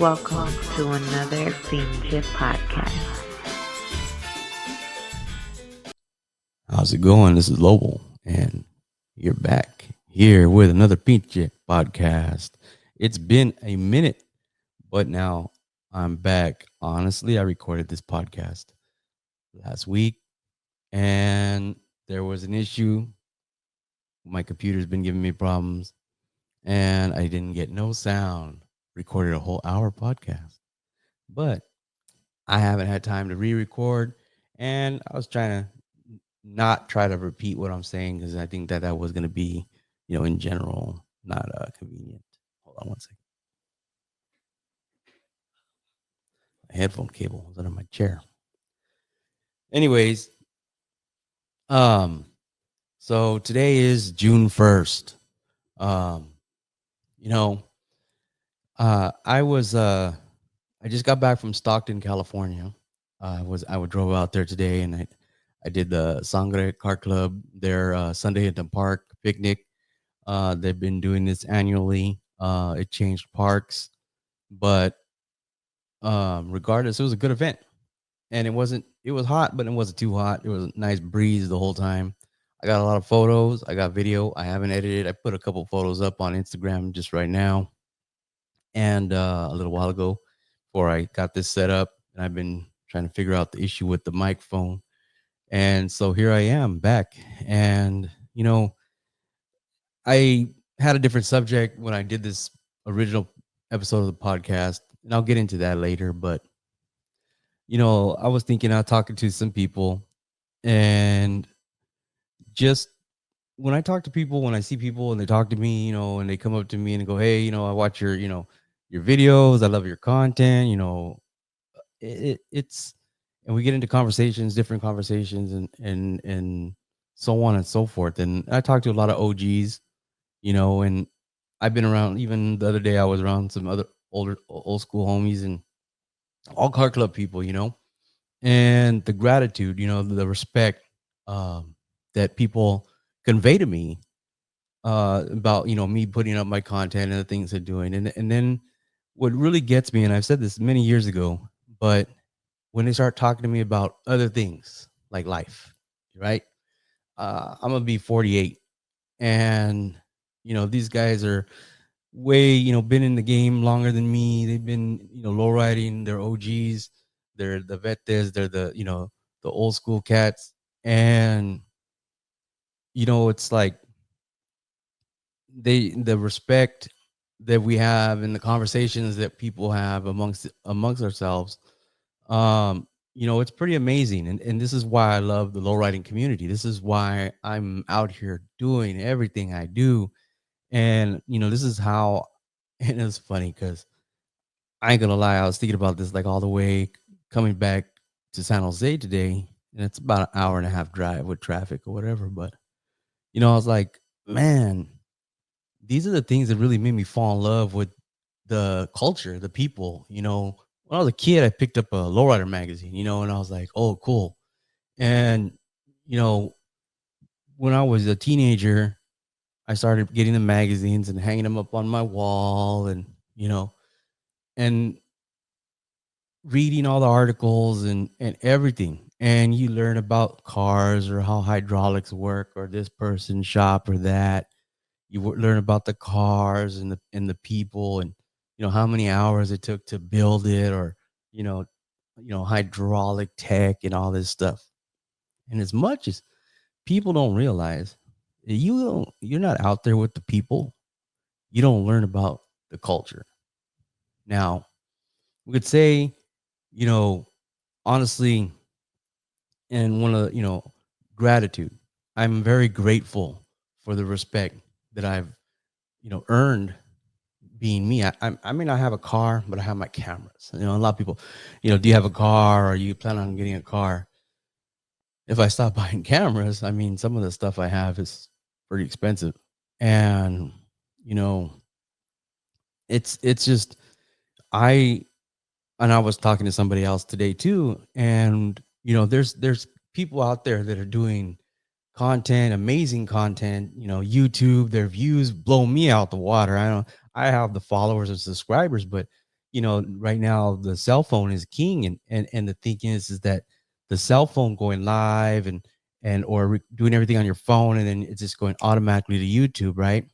Welcome to Another Pinche Podcast. How's it going? This is Lobo, and you're back here with another Pinche Podcast. It's been a minute, but now I'm back. Honestly, I recorded this podcast last week, and there was an issue. My computer's been giving me problems, and I didn't get no sound. Recorded a whole hour podcast, but I haven't had time to re-record, and I was trying to not try to repeat what I'm saying because I think that was going to be, in general, not convenient. Hold on one second. My headphone cable was under my chair. Anyways, um, so today is June 1st. Um, you know, I just got back from Stockton, California. I drove out there today, and I did the Sangre Car Club, their Sunday at the Park picnic. They've been doing this annually. It changed parks, but regardless, it was a good event. And it was hot, but it wasn't too hot. It was a nice breeze the whole time. I got a lot of photos. I got video. I haven't edited. I put a couple photos up on Instagram just right now and a little while ago before I got this set up. And I've been trying to figure out the issue with the microphone. And so here I am back. And, I had a different subject when I did this original episode of the podcast, and I'll get into that later. But I was thinking, I was talking to some people, and just when I talk to people, when I see people and they talk to me, and they come up to me and go, "Hey, I watch your videos. I love your content." It's and we get into conversations, different conversations, and so on and so forth. And I talk to a lot of OGs, and I've been around. Even the other day, I was around some other old school homies and all car club people, and the gratitude, the respect that people convey to me about me putting up my content and the things they're doing, and then what really gets me, and I've said this many years ago, but when they start talking to me about other things like life, right? I'm gonna be 48, and these guys are way been in the game longer than me. They've been low riding. They're OGs. They're the vetes. They're the old school cats. And it's like the respect that we have and the conversations that people have amongst ourselves. It's pretty amazing. And this is why I love the low riding community. This is why I'm out here doing everything I do. And this is how. And it's funny because I ain't gonna lie, I was thinking about this like all the way coming back to San Jose today, and it's about an hour and a half drive with traffic or whatever. But I was like, man, these are the things that really made me fall in love with the culture, the people. When I was a kid, I picked up a lowrider magazine, and I was like, oh, cool. And you know, when I was a teenager, I started getting the magazines and hanging them up on my wall, and and reading all the articles and everything, and you learn about cars or how hydraulics work or this person's shop or that. Learn about the cars and the people, and how many hours it took to build it, or you know hydraulic tech and all this stuff. And as much as people don't realize, you're not out there with the people, you don't learn about the culture. Now, we could say, you know honestly, and one of gratitude, I'm very grateful for the respect that I've earned being me. I may not have a car, but I have my cameras. A lot of people, do you have a car, or you plan on getting a car? If I stop buying cameras, I mean, some of the stuff I have is pretty expensive. And you know it's just, I and I was talking to somebody else today too, and there's people out there that are doing content, amazing content. YouTube, their views blow me out the water. I have the followers and subscribers, but right now the cell phone is king, and the thing is that the cell phone going live and or doing everything on your phone, and then it's just going automatically to YouTube, right?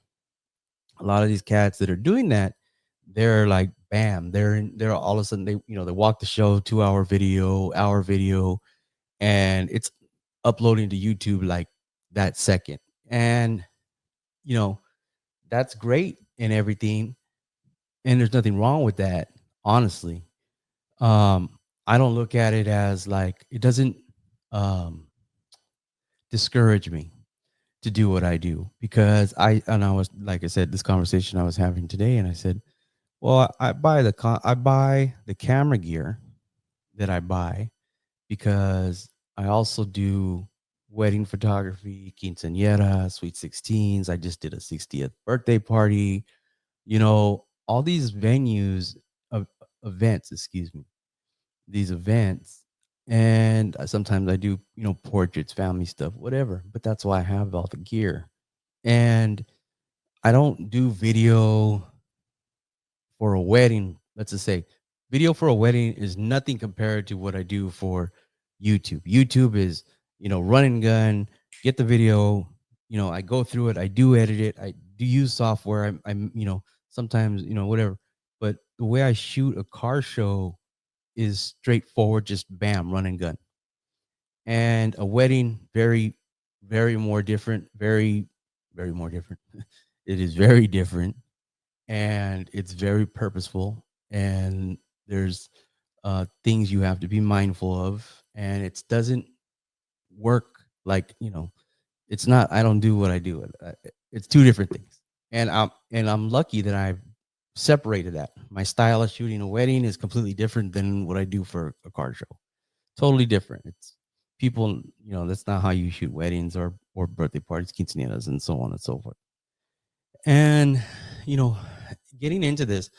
A lot of these cats that are doing that, they're like, bam, they're all of a sudden, they walk the show, 2 hour video, hour video, and it's uploading to YouTube like that second. And you know, that's great and everything, and there's nothing wrong with that, honestly. um I don't look at it as like, it doesn't um discourage me to do what I do, because I was, like I said, this conversation I was having today, and I said, well, I buy the camera gear that I buy because I also do wedding photography, quinceañera, sweet 16s. I just did a 60th birthday party, all these venues of events, excuse me, these events. And sometimes I do, portraits, family stuff, whatever. But that's why I have all the gear. And I don't do video for a wedding. Let's just say video for a wedding is nothing compared to what I do for YouTube. YouTube is, run and gun, get the video, I go through it, I do edit it, I do use software. I'm sometimes, whatever. But the way I shoot a car show is straightforward, just bam, run and gun. And a wedding, very, very more different, very, very more different. It is very different, and it's very purposeful, and there's things you have to be mindful of, and it doesn't work like, it's not, I don't do what I do. It's two different things, and I'm lucky that I've separated that. My style of shooting a wedding is completely different than what I do for a car show. Totally different. It's people, that's not how you shoot weddings or birthday parties, quinceañeras, and so on and so forth. And you know, getting into this,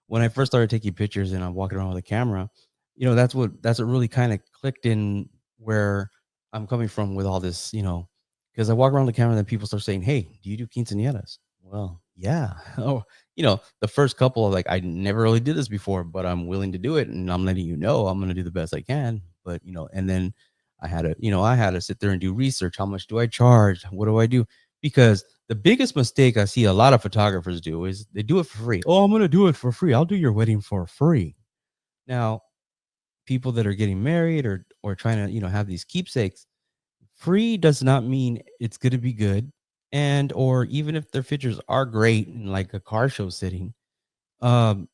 when I first started taking pictures and I'm walking around with a camera, that's what really kind of clicked in where I'm coming from with all this, because I walk around the camera and then people start saying, "Hey, do you do quinceañeras?" Well, yeah. Oh, the first couple of like, I never really did this before, but I'm willing to do it, and I'm letting you know I'm going to do the best I can. But and then I had to sit there and do research. How much do I charge? What do I do? Because the biggest mistake I see a lot of photographers do is they do it for free. Oh, I'm going to do it for free. I'll do your wedding for free. Now, people that are getting married or trying to, have these keepsakes, free does not mean it's going to be good. And or even if their pictures are great in like a car show setting, um,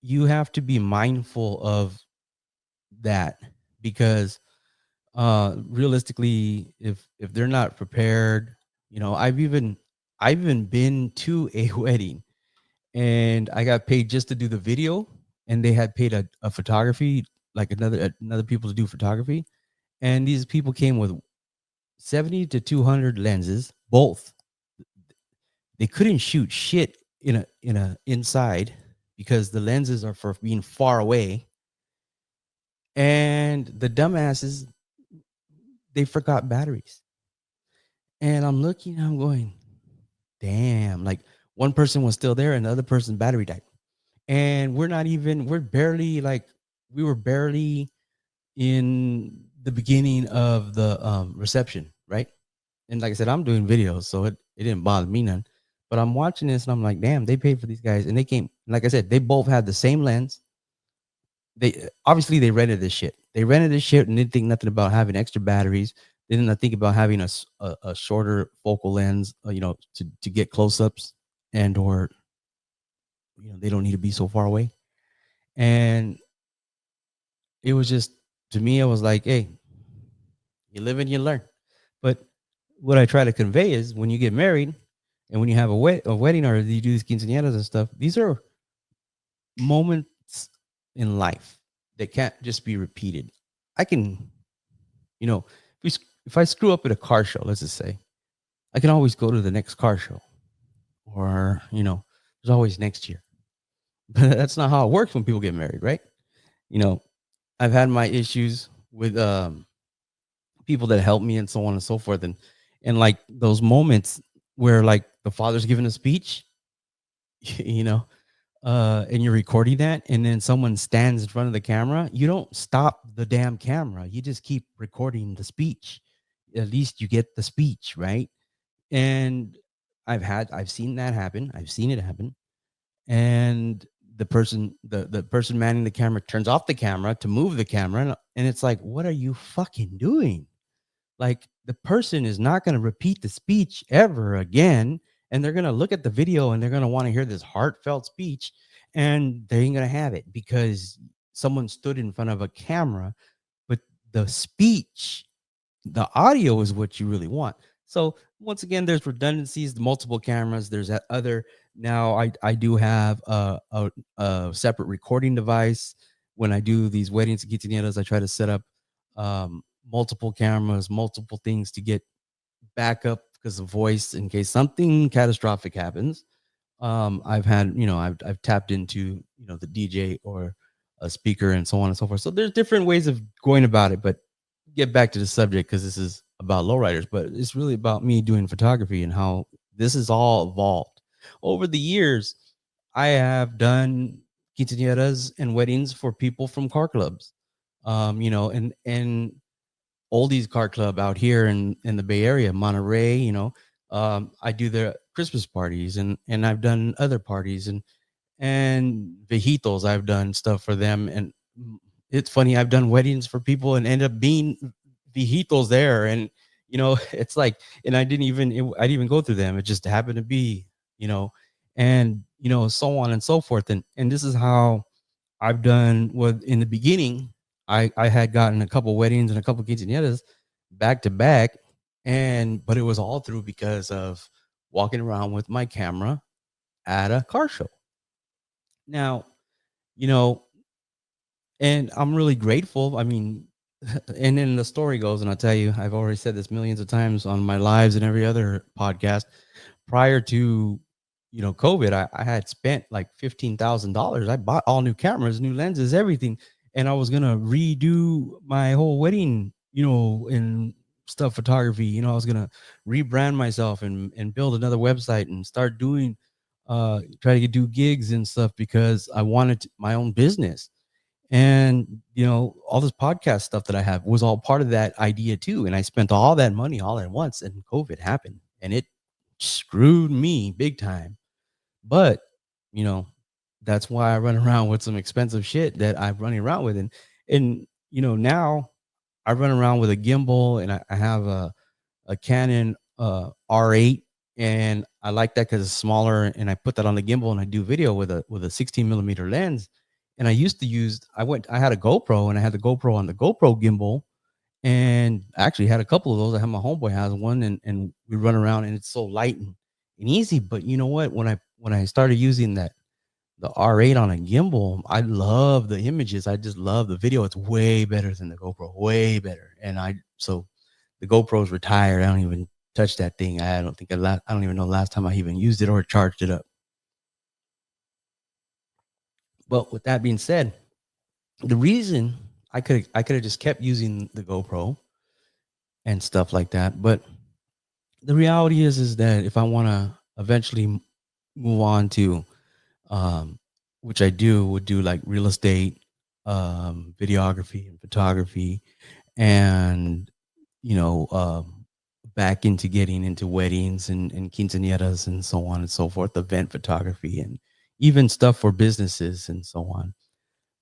you have to be mindful of that, because realistically, if they're not prepared, I've even been to a wedding and I got paid just to do the video, and they had paid a photography, like another people to do photography, and these people came with 70 to 200 lenses, both. They couldn't shoot shit in a inside because the lenses are for being far away, and the dumbasses, they forgot batteries. And I'm looking, I'm going, damn, like one person was still there and the other person's battery died. And we were barely in the beginning of the reception, right? And like I said, I'm doing videos, so it didn't bother me none. But I'm watching this and I'm like, damn, they paid for these guys. And they came, like I said, they both had the same lens. They rented this shit. They rented this shit and didn't think nothing about having extra batteries. They didn't think about having a shorter focal lens, to get close ups, and or they don't need to be so far away. And it was just, to me, I was like, hey, you live and you learn. But what I try to convey is, when you get married and when you have a wedding, or you do these quinceañeras and stuff, these are moments in life that can't just be repeated. I can, if I screw up at a car show, let's just say, I can always go to the next car show, or, there's always next year. But that's not how it works when people get married, right? You know, I've had my issues with people that help me and so on and so forth. And like those moments where like the father's giving a speech, you know, and you're recording that, and then someone stands in front of the camera, you don't stop the damn camera. You just keep recording the speech. At least you get the speech, right? And I've seen that happen. I've seen it happen. And the person manning the camera turns off the camera to move the camera, and it's like, what are you fucking doing? Like, the person is not going to repeat the speech ever again, and they're going to look at the video and they're going to want to hear this heartfelt speech, and they ain't going to have it because someone stood in front of a camera. But the speech, the audio is what you really want. So once again, there's redundancies, the multiple cameras. There's that other. Now I do have a separate recording device. When I do these weddings and quinceañeras, I try to set up multiple cameras, multiple things to get backup because of voice in case something catastrophic happens. I've had, I've tapped into, the DJ or a speaker and so on and so forth. So there's different ways of going about it, but get back to the subject because this is about lowriders, but it's really about me doing photography and how this is all evolved over the years. I have done quinceañeras and weddings for people from car clubs, and oldies car club out here in the Bay Area, Monterey. I do their Christmas parties, and I've done other parties and vejitos. I've done stuff for them, and it's funny. I've done weddings for people and end up being vejitos there, and it's like, and I didn't even go through them. It just happened to be, and so on and so forth, and this is how I've done. What in the beginning, I had gotten a couple weddings and a couple quinceañeras back to back, but it was all through because of walking around with my camera at a car show. Now, you know, and I'm really grateful. I mean, and then the story goes, and I'll tell you, I've already said this millions of times on my lives and every other podcast. Prior to COVID, I had spent like $15,000. I bought all new cameras, new lenses, everything, and I was gonna redo my whole wedding, and stuff photography. I was gonna rebrand myself and build another website and start doing, try to do gigs and stuff because I wanted my own business. And all this podcast stuff that I have was all part of that idea too. And I spent all that money all at once, and COVID happened, and it screwed me big time. But you know, that's why I run around with some expensive shit that I'm running around with, and now I run around with a gimbal, and I have a Canon R8, and I like that because it's smaller, and I put that on the gimbal, and I do video with a 16 millimeter lens. And I had a GoPro, and I had the GoPro on the GoPro gimbal, and I actually had a couple of those. I have my homeboy has one, and we run around, and it's so light and easy. But you know what? When I started using the R8 on a gimbal, I love the images. I just love the video. It's way better than the GoPro, way better. So the GoPro's retired. I don't even touch that thing. I don't even know the last time I even used it or charged it up. But with that being said, the reason I could have just kept using the GoPro and stuff like that, but the reality is that if I want to eventually move on to, um, which I would do like real estate, videography and photography, and you know, back into getting into weddings and quinceañeras and so on and so forth, event photography, and even stuff for businesses and so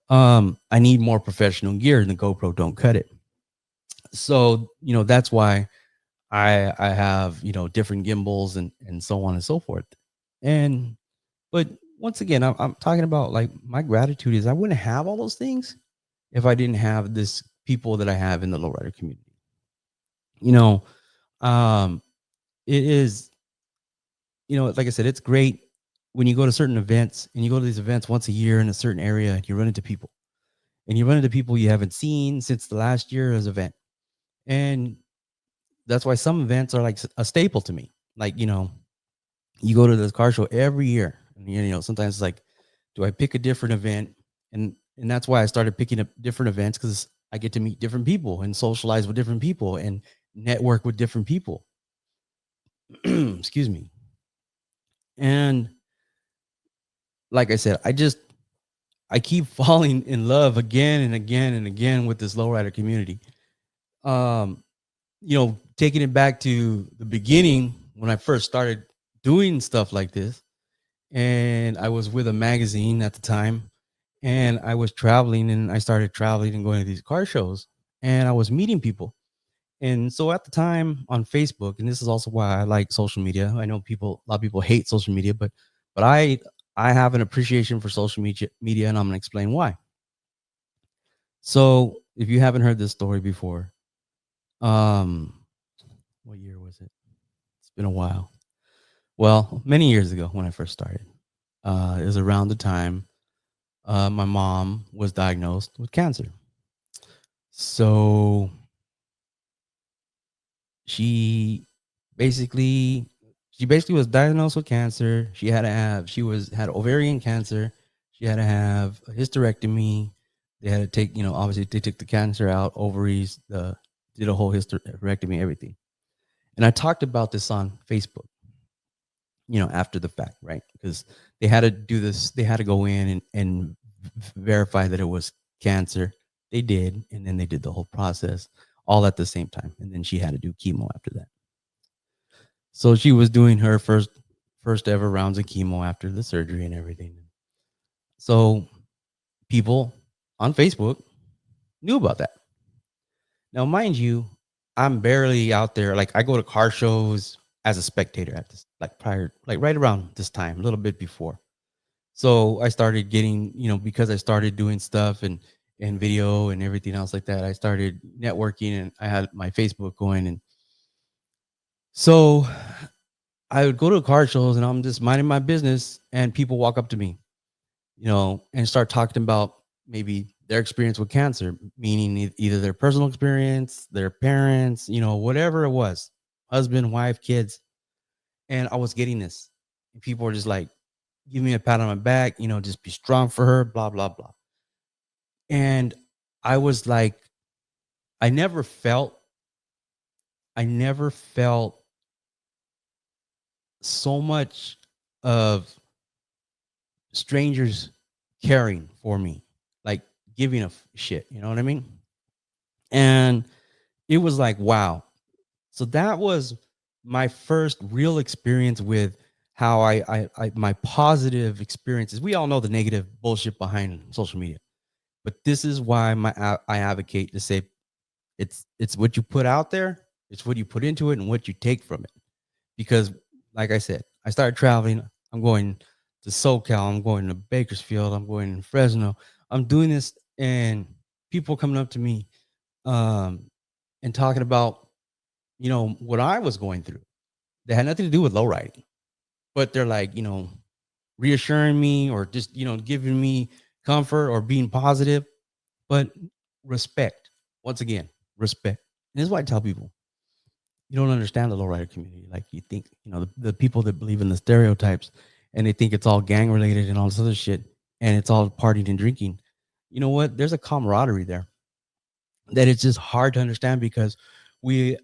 on. I need more professional gear, and the GoPro don't cut it. So that's why I have different gimbals and so on and so forth. And but once again, I'm talking about, like, my gratitude is I wouldn't have all those things if I didn't have this people that I have in the lowrider community. You know, um, it is, like I said, it's great when you go to certain events, and you go to these events once a year in a certain area, and you run into people, you haven't seen since the last year's event. And that's why some events are like a staple to me. Like, you go to this car show every year, and sometimes it's like, do I pick a different event? And that's why I started picking up different events, because I get to meet different people and socialize with different people and network with different people. Excuse me. And like I said, I keep falling in love again and again and again with this lowrider community. Um, taking it back to the beginning when I first started doing stuff like this, and I was with a magazine at the time, and I was traveling, and I started traveling and going to these car shows, and I was meeting people. And so at the time on Facebook, and this is also why I like social media. I know a lot of people hate social media, but I have an appreciation for social media, and I'm gonna explain why. So if you haven't heard this story before, um, what year was it? It's been a while. Well, many years ago when I first started, it was around the time my mom was diagnosed with cancer. So she basically she basically was diagnosed with cancer. She had ovarian cancer. She had to have a hysterectomy. They had to take, obviously they took the cancer out, ovaries, did a whole hysterectomy, everything. And I talked about this on Facebook, after the fact, right? Because they had to do this, they had to go in and verify that it was cancer. They did, and then they did the whole process all at the same time. And then she had to do chemo after that. So she was doing her first ever rounds of chemo after the surgery and everything. So people on Facebook knew about that. Now, mind you, I'm barely out there. Like I go to car shows as a spectator at this, like prior, like right around this time, a little bit before. So I started getting, because I started doing stuff and video and everything else like that. I started networking and I had my Facebook going. And so I would go to car shows and I'm just minding my business and people walk up to me, and start talking about maybe their experience with cancer, meaning either their personal experience, their parents, whatever it was, husband, wife, kids. And I was getting this. And people were just like, give me a pat on my back, just be strong for her, blah, blah, blah. And I was like, I never felt, I never felt so much of strangers caring for me, like giving a shit, you know what I mean? And it was like, wow. So that was my first real experience with how my positive experiences. We all know the negative bullshit behind social media, but this is why I advocate to say it's what you put out there, it's what you put into it, and what you take from it. Because, like I said, I started traveling. I'm going to SoCal. I'm going to Bakersfield. I'm going to Fresno. I'm doing this, and people coming up to me, and talking about, what I was going through. They had nothing to do with low riding, but they're like, reassuring me or just, giving me comfort or being positive, but respect. Once again, respect. And this is why I tell people, you don't understand the lowrider community. Like you think, the people that believe in the stereotypes and they think it's all gang related and all this other shit and it's all partying and drinking. You know what? There's a camaraderie there that it's just hard to understand because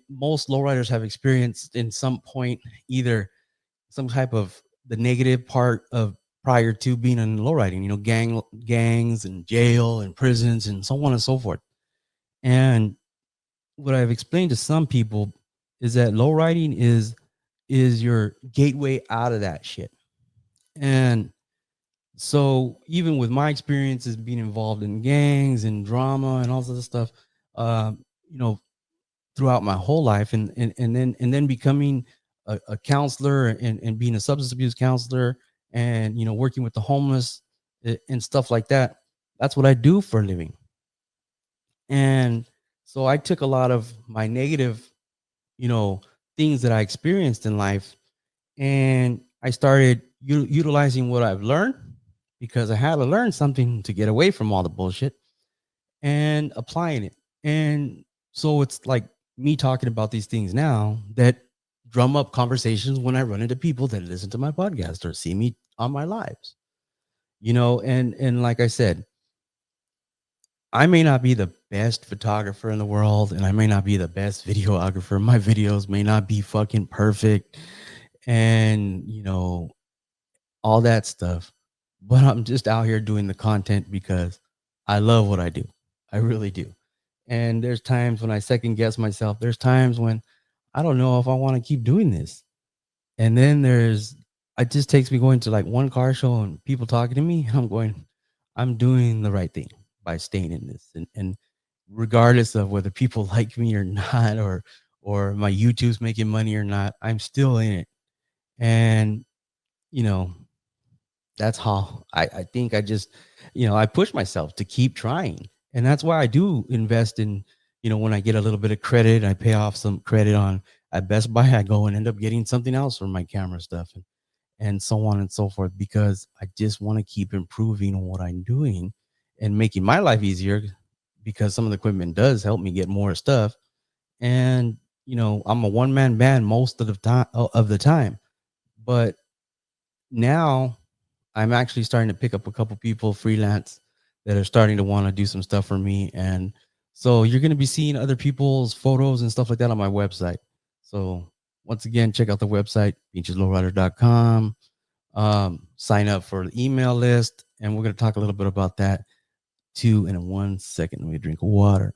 most lowriders have experienced in some point either some type of the negative part of prior to being in lowriding, gangs and jail and prisons and so on and so forth. And what I've explained to some people is that lowriding is your gateway out of that shit. And so even with my experiences being involved in gangs and drama and all this other stuff, you know, throughout my whole life and then becoming a counselor and being a substance abuse counselor and working with the homeless and stuff like that, that's what I do for a living. And so I took a lot of my negative things that I experienced in life, and I started utilizing what I've learned because I had to learn something to get away from all the bullshit and applying it. And so it's like me talking about these things now that drum up conversations when I run into people that listen to my podcast or see me on my lives. And like I said, I may not be the best photographer in the world and I may not be the best videographer. My videos may not be fucking perfect and all that stuff. but I'm just out here doing the content because I love what I do. I really do. And there's times when I second guess myself. There's times when I don't know if I want to keep doing this. And then it just takes me going to like one car show and people talking to me. And I'm going, I'm doing the right thing by staying in this. And regardless of whether people like me or not, or my YouTube's making money or not, I'm still in it. And, you know, that's how I think I just, I push myself to keep trying. And that's why I do invest in, when I get a little bit of credit, I pay off some credit on at Best Buy, I go and end up getting something else for my camera stuff and so on and so forth, because I just want to keep improving on what I'm doing and making my life easier, because some of the equipment does help me get more stuff. And, I'm a one man band most of the time, but now I'm actually starting to pick up a couple people freelance that are starting to want to do some stuff for me. And so you're going to be seeing other people's photos and stuff like that on my website. So once again, check out the website, beacheslowrider.com. Sign up for the email list. And we're going to talk a little bit about that too in 1 second. Let me drink water.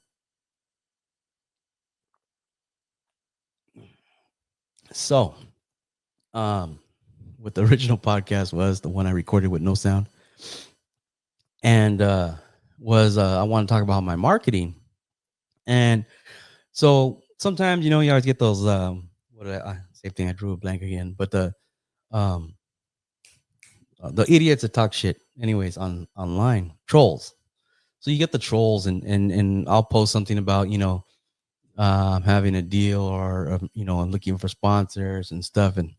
So, um, what the original podcast was, the one I recorded with no sound, and was I want to talk about my marketing. And so sometimes, you always get those same thing, I drew a blank again, but um the idiots that talk shit anyways on online, trolls. So you get the trolls, and I'll post something about, having a deal, or I'm looking for sponsors and stuff, and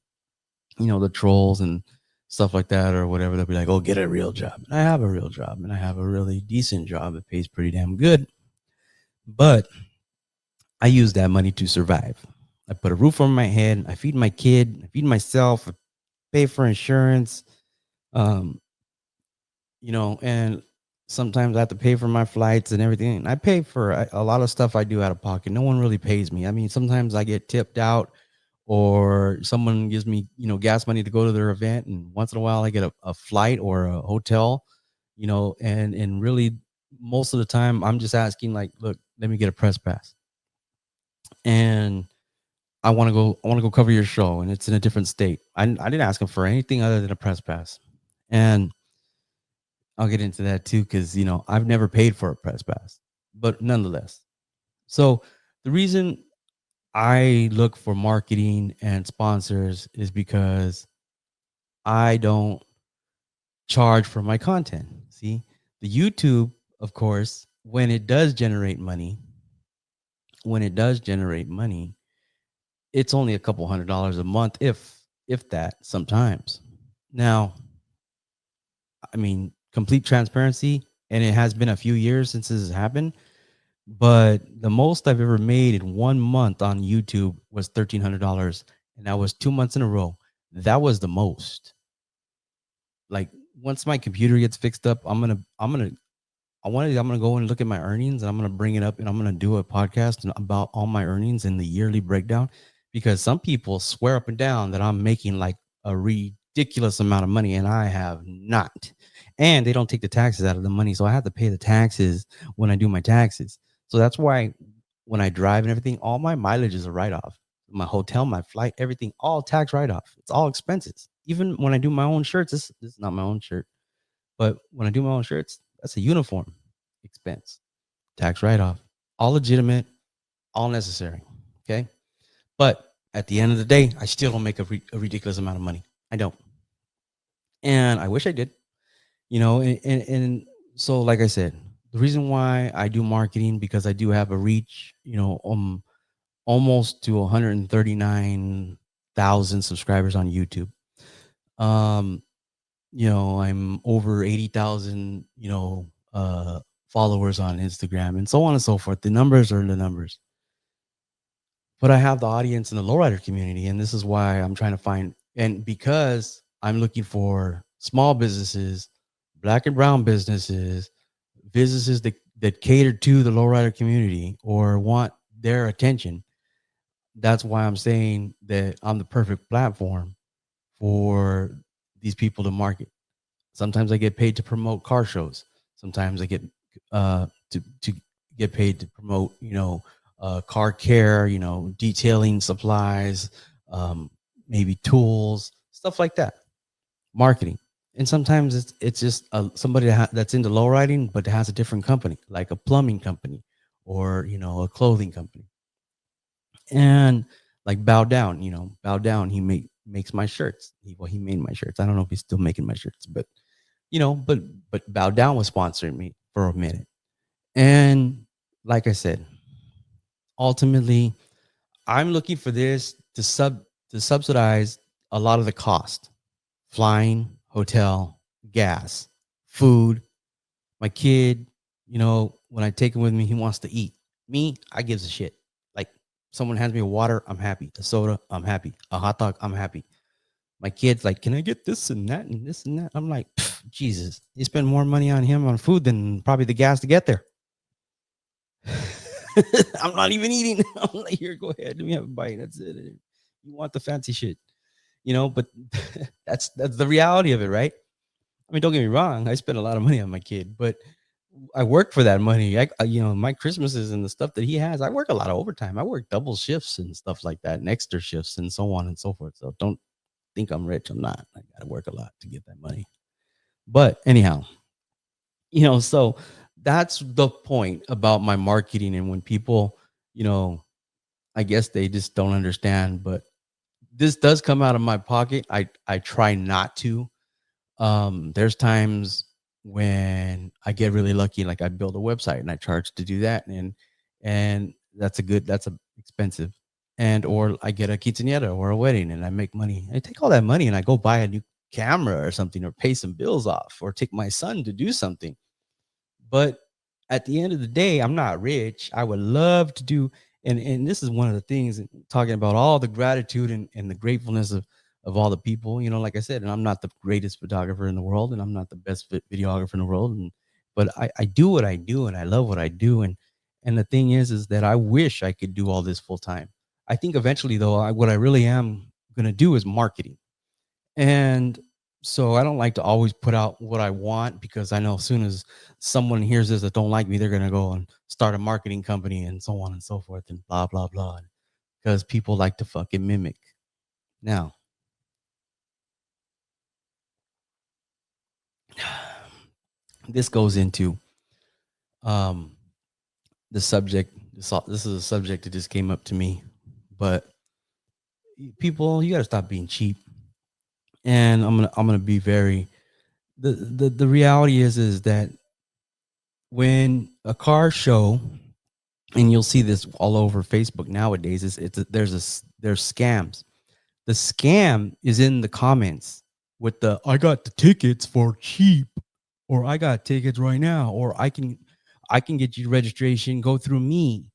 the trolls and stuff like that or whatever, they'll be like, oh, get a real job. And I have a real job, and I have a really decent job that pays pretty damn good, but I use that money to survive. I put a roof over my head. I feed my kid. I feed myself. I pay for insurance. Um, and sometimes I have to pay for my flights and everything. And I pay for a lot of stuff I do out of pocket. No one really pays me. I mean, sometimes I get tipped out, or someone gives me, gas money to go to their event. And once in a while I get a flight or a hotel, and really most of the time I'm just asking, like, look, let me get a press pass. And I want to go cover your show, and it's in a different state. I didn't ask him for anything other than a press pass. And I'll get into that too, because I've never paid for a press pass, but nonetheless. So the reason I look for marketing and sponsors is because I don't charge for my content. See, the YouTube, of course, when it does generate money, it's only a couple $100 a month, if that, sometimes. Now, I mean, complete transparency, and it has been a few years since this has happened, but the most I've ever made in 1 month on YouTube was $1,300, and that was 2 months in a row. That was the most. Like, once my computer gets fixed up, I'm gonna go and look at my earnings, and I'm gonna bring it up, and I'm gonna do a podcast about all my earnings and the yearly breakdown, because some people swear up and down that I'm making like a ridiculous amount of money, and I have not. And they don't take the taxes out of the money, so I have to pay the taxes when I do my taxes. So that's why when I drive and everything, all my mileage is a write off. My hotel, my flight, everything, all tax write off. It's all expenses. Even when I do my own shirts, this is not my own shirt. But when I do my own shirts, that's a uniform expense, tax write off, all legitimate, all necessary. Okay. But at the end of the day, I still don't make a ridiculous amount of money. I don't. And I wish I did, and so, like I said, the reason why I do marketing, because I do have a reach, almost to 139,000 subscribers on YouTube. Um, I'm over 80,000, followers on Instagram, and so on and so forth. The numbers are the numbers. But I have the audience in the lowrider community, and this is why I'm trying to find, and because I'm looking for small businesses, black and brown businesses that cater to the lowrider community or want their attention. That's why I'm saying that I'm the perfect platform for these people to market. Sometimes I get paid to promote car shows. Sometimes I get to get paid to promote, car care, detailing supplies, um, maybe tools, stuff like that, marketing. And sometimes it's just somebody that's into low riding, but has a different company, like a plumbing company or a clothing company. And like bow down. Makes my shirts. He made my shirts. I don't know if he's still making my shirts, but but bow down was sponsoring me for a minute. And like I said, ultimately, I'm looking for this to subsidize a lot of the cost: flying, hotel, gas, food. My kid, when I take him with me, he wants to eat. Me, I gives a shit. Like, someone hands me a water, I'm happy. A soda, I'm happy. A hot dog, I'm happy. My kid's like, can I get this and that and this and that? I'm like, Jesus, you spend more money on him on food than probably the gas to get there. I'm not even eating. I'm like, here, go ahead, let me have a bite. That's it. You want the fancy shit, but that's the reality of it, right? I mean, don't get me wrong. I spent a lot of money on my kid, but I work for that money. My Christmases and the stuff that he has, I work a lot of overtime. I work double shifts and stuff like that, and extra shifts and so on and so forth. So don't think I'm rich. I'm not. I got to work a lot to get that money. But anyhow, so that's the point about my marketing. And when people, I guess they just don't understand, but this does come out of my pocket. I try not to. There's times when I get really lucky, like I build a website and I charge to do that, and that's expensive. And or I get a quinceañera or a wedding and I make money. I take all that money and I go buy a new camera or something, or pay some bills off, or take my son to do something. But at the end of the day, I'm not rich. I would love to do, and this is one of the things, talking about all the gratitude and the gratefulness of all the people, like I said, and I'm not the greatest photographer in the world, and I'm not the best videographer in the world, but I do what I do, and I love what I do, and the thing is that I wish I could do all this full time. I think eventually, though, what I really am gonna do is marketing. And so I don't like to always put out what I want, because I know as soon as someone hears this that don't like me, they're going to go and start a marketing company and so on and so forth and blah, blah, blah. Because people like to fucking mimic. Now, this goes into um, the subject. This is a subject that just came up to me, but people, you got to stop being cheap. And I'm gonna be very, the reality is that when a car show, and you'll see this all over Facebook nowadays, there's scams. The scam is in the comments with I got the tickets for cheap, or I got tickets right now, or I can get you registration, go through me.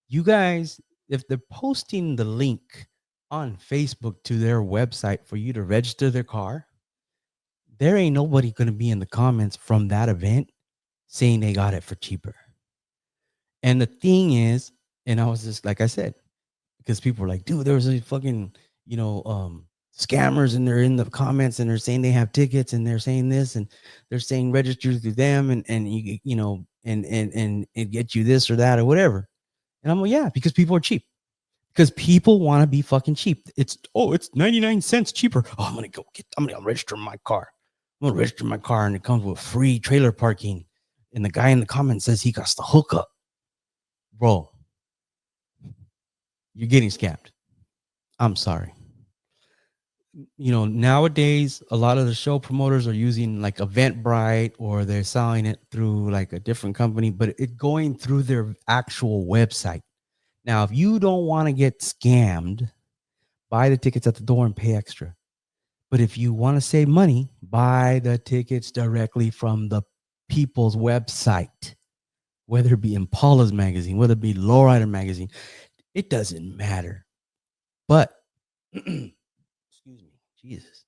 You guys, if they're posting the link on Facebook to their website for you to register their car, there ain't nobody going to be in the comments from that event saying they got it for cheaper. And the thing is, and I was just, like I said, because people were like, dude, there's a fucking, scammers, and they're in the comments and they're saying they have tickets, and they're saying this, and they're saying register through them, and and it get you this or that or whatever. And I'm like, yeah, because people are cheap. Because people want to be fucking cheap. It's 99 cents cheaper. Oh, I'm gonna register my car. I'm gonna register my car, and it comes with free trailer parking. And the guy in the comments says he got the hookup. Bro, you're getting scammed. I'm sorry. Nowadays, a lot of the show promoters are using like Eventbrite, or they're selling it through like a different company, but it's going through their actual website. Now, if you don't want to get scammed, buy the tickets at the door and pay extra. But if you want to save money, buy the tickets directly from the people's website, whether it be Impala's magazine, whether it be Lowrider magazine, it doesn't matter. But excuse me, Jesus,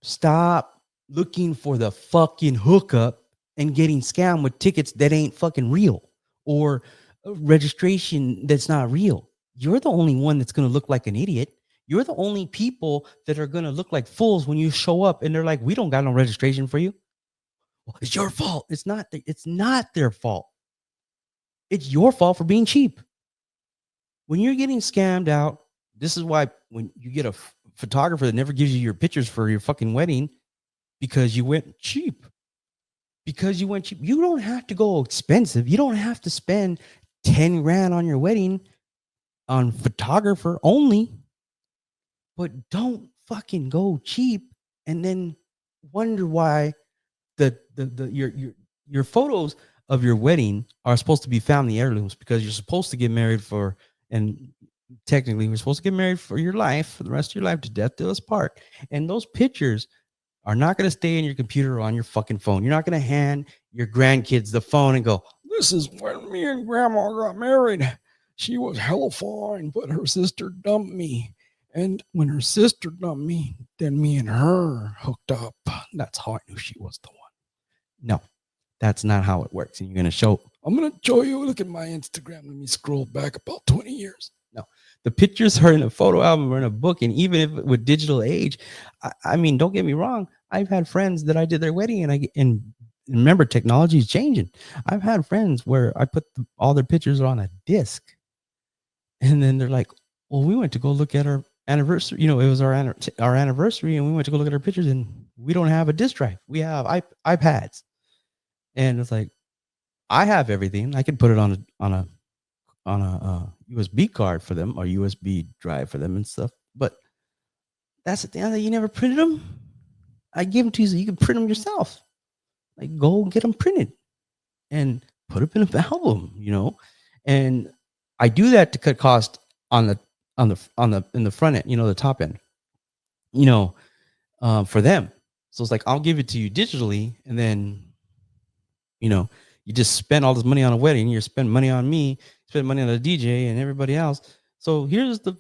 stop looking for the fucking hookup and getting scammed with tickets that ain't fucking real, or registration that's not real. You're the only one that's going to look like an idiot. You're the only people that are gonna look like fools when you show up and they're like, we don't got no registration for you. Well, it's your fault. It's not their fault. It's your fault for being cheap. When you're getting scammed out, this is why when you get a photographer that never gives you your pictures for your fucking wedding because you went cheap. Because you went cheap. You don't have to go expensive. You don't have to spend 10 grand on your wedding on photographer only. But don't fucking go cheap and then wonder why the your photos of your wedding are supposed to be family heirlooms because you're supposed to get married for, and technically we're supposed to get married for your life, for the rest of your life, to death do us part. And those pictures are not going to stay in your computer or on your fucking phone. You're not going to hand your grandkids the phone and go, this is when me and grandma got married. She was hella fine, but her sister dumped me. And when her sister dumped me, then me and her hooked up. That's how I knew she was the one. No, that's not how it works. And you're going to show, I'm going to show you, look at my Instagram. Let me scroll back about 20 years. No, the pictures are in a photo album or in a book. And even if with digital age, I mean, don't get me wrong. I've had friends that I did their wedding and remember, technology is changing. I've had friends where I put all their pictures on a disc. And then they're like, well, we went to go look at our anniversary. You know, it was our anniversary, and we went to go look at our pictures, and we don't have a disc drive. We have iPads. And it's like, I have everything. I can put it on a USB card for them or USB drive for them and stuff. But that's the thing that you never printed them. I give them to you so you can print them yourself. Like, go get them printed and put them in an album, you know. And I do that to cut cost on the in the front end, you know, the top end, you know, for them. So it's like, I'll give it to you digitally, and then, you know, you just spend all this money on a wedding. You spend money on me, spend money on the DJ and everybody else. So here's the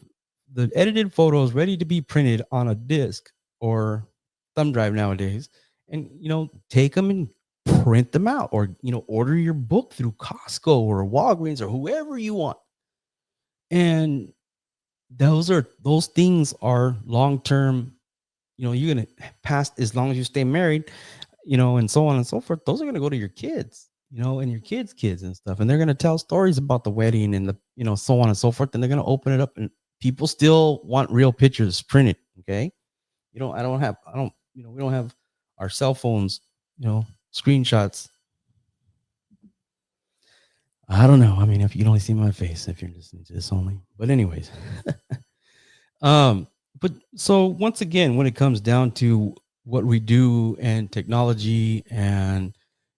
edited photos ready to be printed on a disc or thumb drive nowadays. And, you know, take them and print them out, or, you know, order your book through Costco or Walgreens or whoever you want. And those things are long-term, you know, you're going to pass as long as you stay married, you know, and so on and so forth. Those are going to go to your kids, you know, and your kids' kids and stuff. And they're going to tell stories about the wedding and the, you know, so on and so forth. And they're going to open it up, and people still want real pictures printed. Okay. You know, you know, we don't have our cell phones, you know, screenshots. I don't know. I mean, if you can only see my face, if you're listening to this only, but anyways, but so once again, when it comes down to what we do and technology and,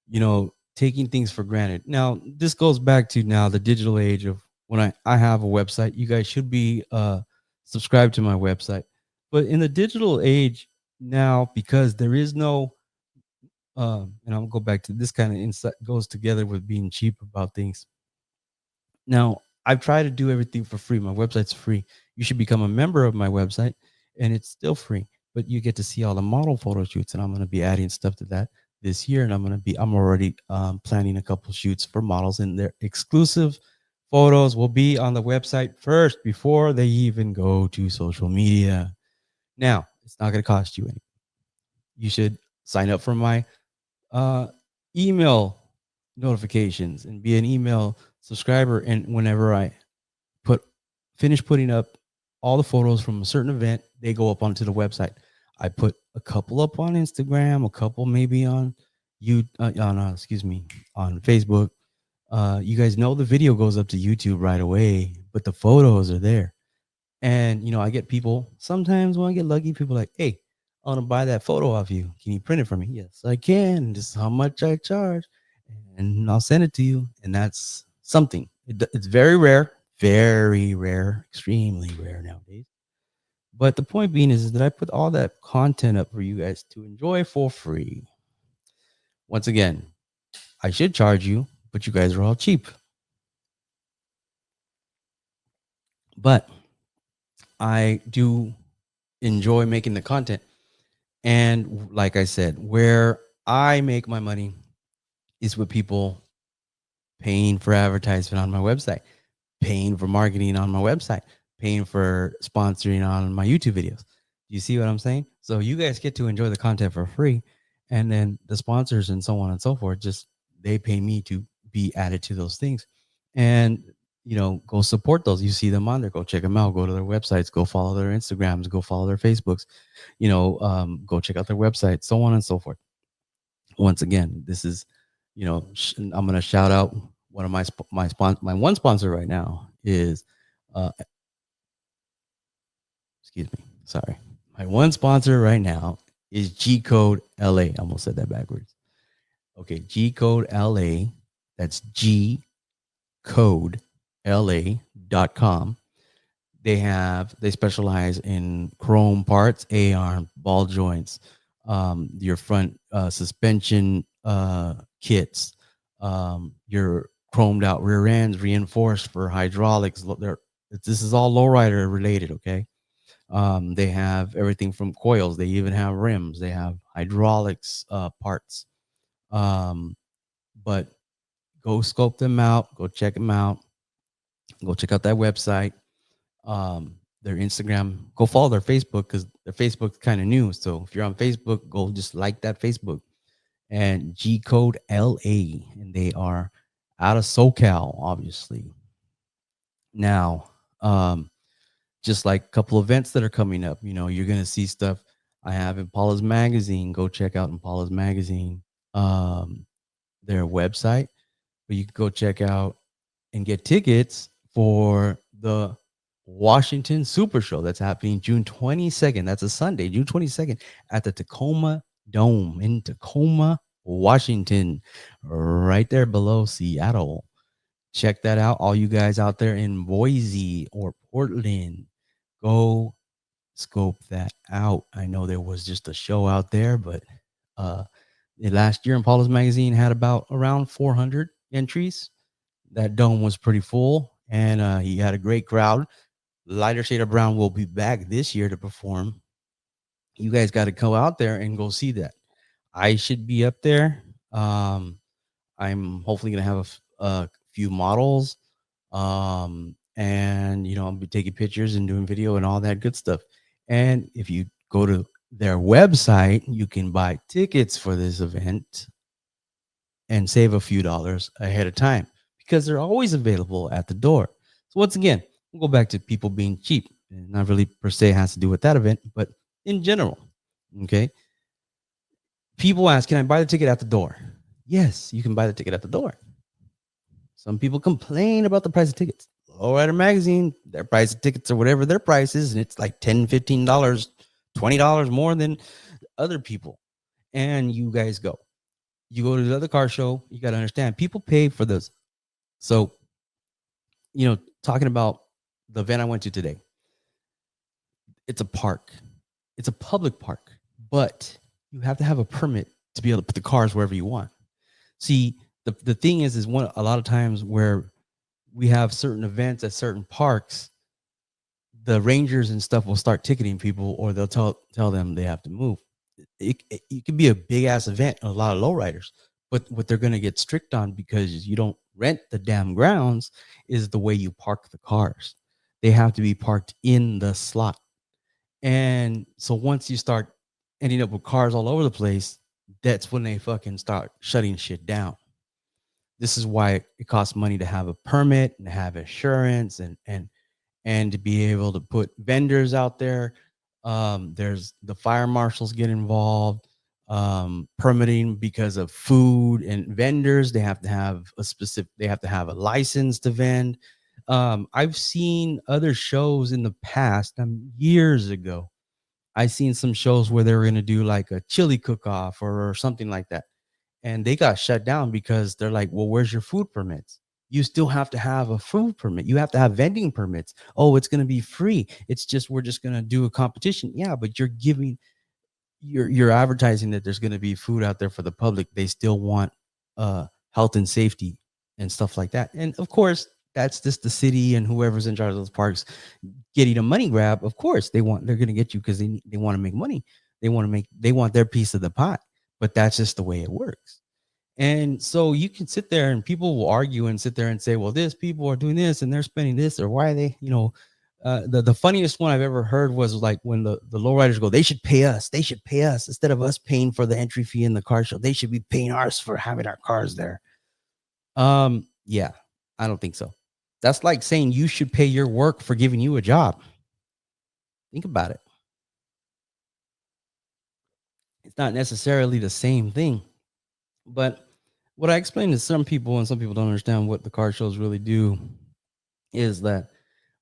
you know, taking things for granted. Now, this goes back to now the digital age of when I have a website. You guys should be subscribed to my website. But in the digital age now, because there is no and I'll go back to this kind of insight goes together with being cheap about things. Now, I've tried to do everything for free. My website's free. You should become a member of my website, and it's still free. But you get to see all the model photo shoots, and I'm going to be adding stuff to that this year. And I'm already planning a couple shoots for models, and their exclusive photos will be on the website first before they even go to social media. Now, it's not going to cost you anything. You should sign up for my email notifications and be an email subscriber. And whenever I finish putting up all the photos from a certain event, they go up onto the website. I put a couple up on Instagram, a couple maybe on on Facebook. You guys know the video goes up to YouTube right away, but the photos are there. And, you know, I get people sometimes when I get lucky, people are like, hey, I want to buy that photo off you. Can you print it for me? Yes, I can. This is how much I charge. And I'll send it to you. And that's something. It's very rare, extremely rare nowadays. But the point being is that I put all that content up for you guys to enjoy for free. Once again, I should charge you, but you guys are all cheap. But I do enjoy making the content. And like I said, where I make my money is with people paying for advertisement on my website, paying for marketing on my website, paying for sponsoring on my YouTube videos. You see what I'm saying? So you guys get to enjoy the content for free, and then the sponsors and so on and so forth, just they pay me to be added to those things. And go support those. You see them on there, go check them out, go to their websites, go follow their Instagrams, go follow their Facebooks, go check out their website, so on and so forth. Once again, this is, I'm going to shout out one of my one sponsor right now is, uh, excuse me, sorry. My one sponsor right now is G Code LA. I almost said that backwards. Okay, G Code LA. That's G Code LA.com. They specialize in chrome parts, A-arm, ball joints, your front suspension kits, your chromed out rear ends, reinforced for hydraulics. This is all lowrider related, okay? They have everything from coils. They even have rims. They have hydraulics parts. But go scope them out. Go check them out. Go check out that website. Their Instagram. Go follow their Facebook because their Facebook's kind of new. So if you're on Facebook, go just like that Facebook. And G Code LA, and they are out of SoCal, obviously. Now, just like a couple events that are coming up, you're gonna see stuff I have Impala's magazine. Go check out Impala's magazine, their website, but you can go check out and get tickets for the Washington Super Show that's happening June 22nd. That's a Sunday, June 22nd at the Tacoma Dome in Tacoma, Washington, right there below Seattle. Check that out. All you guys out there in Boise or Portland, go scope that out. I know there was just a show out there, but last year Impala's magazine had about around 400 entries. That dome was pretty full, and he had a great crowd. Lighter Shade of Brown will be back this year to perform. You guys got to go out there and go see that. I should be up there. I'm hopefully going to have a few models. And, I'll be taking pictures and doing video and all that good stuff. And if you go to their website, you can buy tickets for this event and save a few dollars ahead of time because they're always available at the door. So once again, we'll go back to people being cheap. And not really per se has to do with that event, but in general, okay? People ask, can I buy the ticket at the door? Yes, you can buy the ticket at the door. Some people complain about the price of tickets. Lowrider magazine, their price of tickets or whatever their price is, and it's like $10, $15, $20 more than other people. And you guys go. You go to the other car show, you got to understand people pay for this. So, talking about the event I went to today, it's a park. It's a public park, but you have to have a permit to be able to put the cars wherever you want. See, the thing is a lot of times where we have certain events at certain parks, the rangers and stuff will start ticketing people, or they'll tell them they have to move. It could be a big ass event, a lot of lowriders, but what they're going to get strict on because you don't rent the damn grounds is the way you park the cars. They have to be parked in the slot. And so once you start ending up with cars all over the place, that's when they fucking start shutting shit down. This is why it costs money to have a permit and have insurance and to be able to put vendors out there. There's the fire marshals get involved, permitting because of food and vendors. They have to have a license to vend. I've seen other shows in the past, years ago. I've seen some shows where they were going to do like a chili cook-off or something like that. And they got shut down because they're like, well, where's your food permits? You still have to have a food permit. You have to have vending permits. Oh, it's going to be free. We're just going to do a competition. Yeah, but you're advertising that there's going to be food out there for the public. They still want health and safety and stuff like that. And of course, that's just the city and whoever's in charge of those parks getting a money grab. Of course, they're going to get you because they want to make money. They want their piece of the pie. But that's just the way it works. And so you can sit there and people will argue and sit there and say, well, people are doing this and they're spending this, or why are they, The funniest one I've ever heard was like when the lowriders go, they should pay us. They should pay us instead of us paying for the entry fee in the car show. They should be paying ours for having our cars there. Yeah, I don't think so. That's like saying you should pay your work for giving you a job. Think about it. It's not necessarily the same thing, but what I explained to some people, and some people don't understand what the car shows really do, is that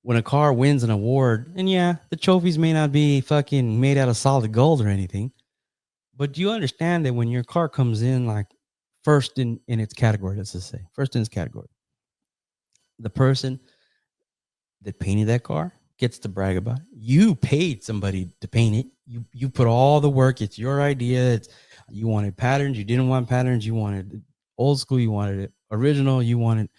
when a car wins an award, and yeah, the trophies may not be fucking made out of solid gold or anything, but do you understand that when your car comes in like first in its category, let's just say first in its category, the person that painted that car gets to brag about it. You paid somebody to paint it. You put all the work. It's your idea. You wanted patterns. You didn't want patterns. You wanted old school. You wanted it original. You wanted,